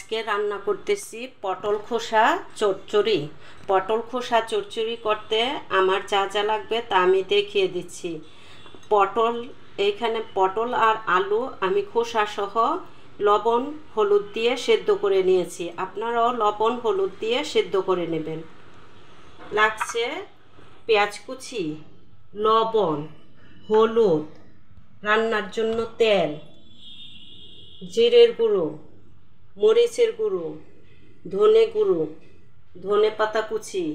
আজকে রান্না করতেছি পটল খোসা চচ্চড়ি। পটল খোসা চচ্চড়ি করতে আমার যা যা লাগবে তা আমি দেখিয়ে দিচ্ছি। এইখানে পটল আর আলু আমি খোসা সহ লবণ হলুদ দিয়ে সেদ্ধ করে নিয়েছি। আপনারাও লবণ হলুদ দিয়ে সেদ্ধ করে নেবেন। লাগছে পেঁয়াজ কুচি, লবণ, হলুদ, রান্নার জন্য তেল, জিরের গুঁড়ো, মরিচের গুঁড়ো, ধনে গুঁড়ো, ধনে পাতা কুচি,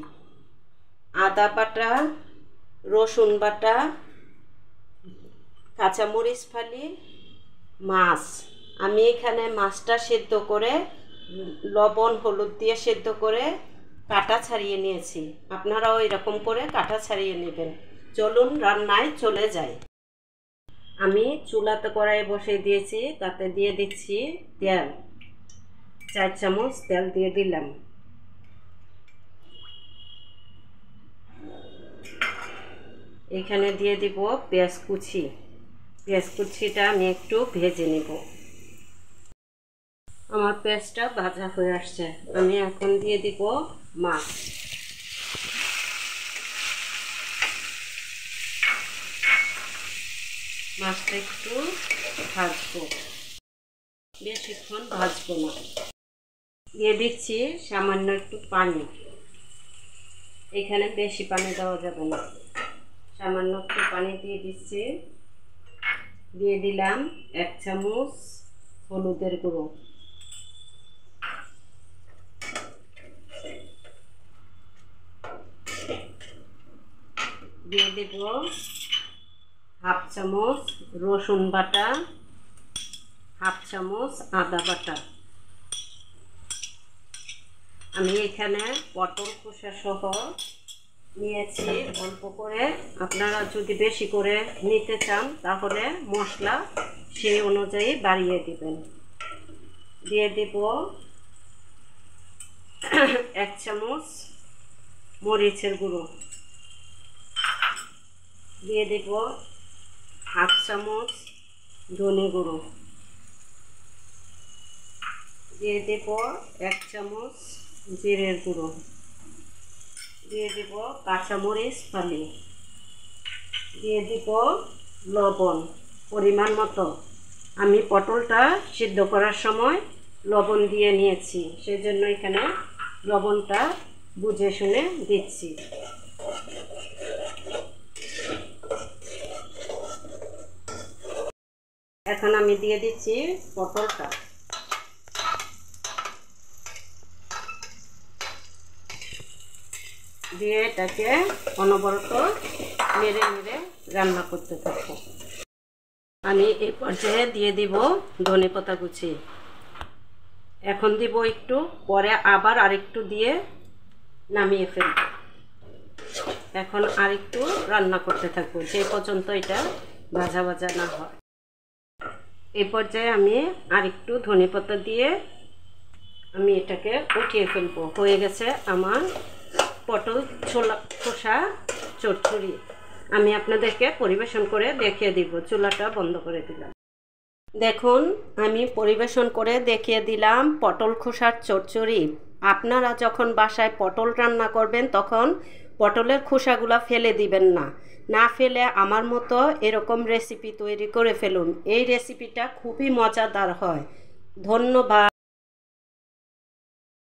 আদা বাটা, রসুন বাটা, কাঁচামরিচ ফালি, মাছ। আমি এখানে মাছটা সেদ্ধ করে লবণ হলুদ দিয়ে সেদ্ধ করে কাটা ছাড়িয়ে নিয়েছি। আপনারাও এরকম করে কাটা ছাড়িয়ে নেবেন। চলুন রান্নায় চলে যাই। আমি চুলাতে কড়াই বসিয়ে দিয়েছি, তাতে দিয়ে দিচ্ছি তেল। 4 চামচ তেল দিয়ে দিলাম। এখানে দিয়ে দিব পেঁয়াজ কুচি। পেঁয়াজ কুচিটা আমি একটু ভেজে নেব। আমার পেঁয়াজটা ভাজা হয়ে আসছে। আমি এখন দিয়ে দিব মাছ। মাছটা একটু ভাজবো, বেশিক্ষণ ভাজবো না। দিয়ে দিচ্ছি সামান্য একটু পানি। এখানে বেশি পানি দেওয়া যাবে না, সামান্য একটু পানি দিয়ে দিচ্ছি। দিয়ে দিলাম 1 চামচ হলুদের গুঁড়ো, দিয়ে দেব 1/2 চামচ রসুন বাটা, 1/2 চামচ আদা বাটা। আমি এখানে পটল খোসা সহ নিয়েছি অল্প করে। আপনারা যদি বেশি করে নিতে চান তাহলে মশলা সেই অনুযায়ী বাড়িয়ে দিবেন। দিয়ে দেব 1 চামচ মরিচের গুঁড়ো, দিয়ে দেব 1/2 চামচ ধনে গুঁড়ো, দিয়ে দেব 1 চামচ জিরের গুঁড়ো, দিয়ে দেব কাঁচামরিচ ফালি, দিয়ে দেব লবণ পরিমাণ মতো। আমি পটলটা সিদ্ধ করার সময় লবণ দিয়ে নিয়েছি, সেজন্য এখানে লবণটা বুঝে শুনে দিচ্ছি। এখন আমি দিয়ে দিচ্ছি পটলটা। দিয়ে এটাকে অনবরত নেড়ে নেড়ে রান্না করতে থাকবো। আমি এই পর্যায়ে দিয়ে দিব ধনে পাতা কুচি। এখন দিব একটু, পরে আবার আরেকটু দিয়ে নামিয়ে ফেলব। এখন আরেকটু রান্না করতে থাকবো যে পর্যন্ত এটা ভাজা ভাজা না হয়। এই পর্যায়ে আমি আরেকটু ধনে পাতা দিয়ে আমি এটাকে উঠিয়ে ফেলবো। হয়ে গেছে আমার পটল খোসা চচ্চড়ি। আমি আপনাদেরকে পরিবেশন করে দেখিয়ে দিব। চুলাটা বন্ধ করে দিলাম। দেখুন আমি পরিবেশন করে দেখিয়ে দিলাম পটল খোসার চচ্চড়ি। আপনারা যখন বাসায় পটল রান্না করবেন তখন পটলের খোসাগুলো ফেলে দিবেন না। না ফেলে আমার মতো এরকম রেসিপি তৈরি করে ফেলুন। এই রেসিপিটা খুবই মজাদার হয়। ধন্যবাদ।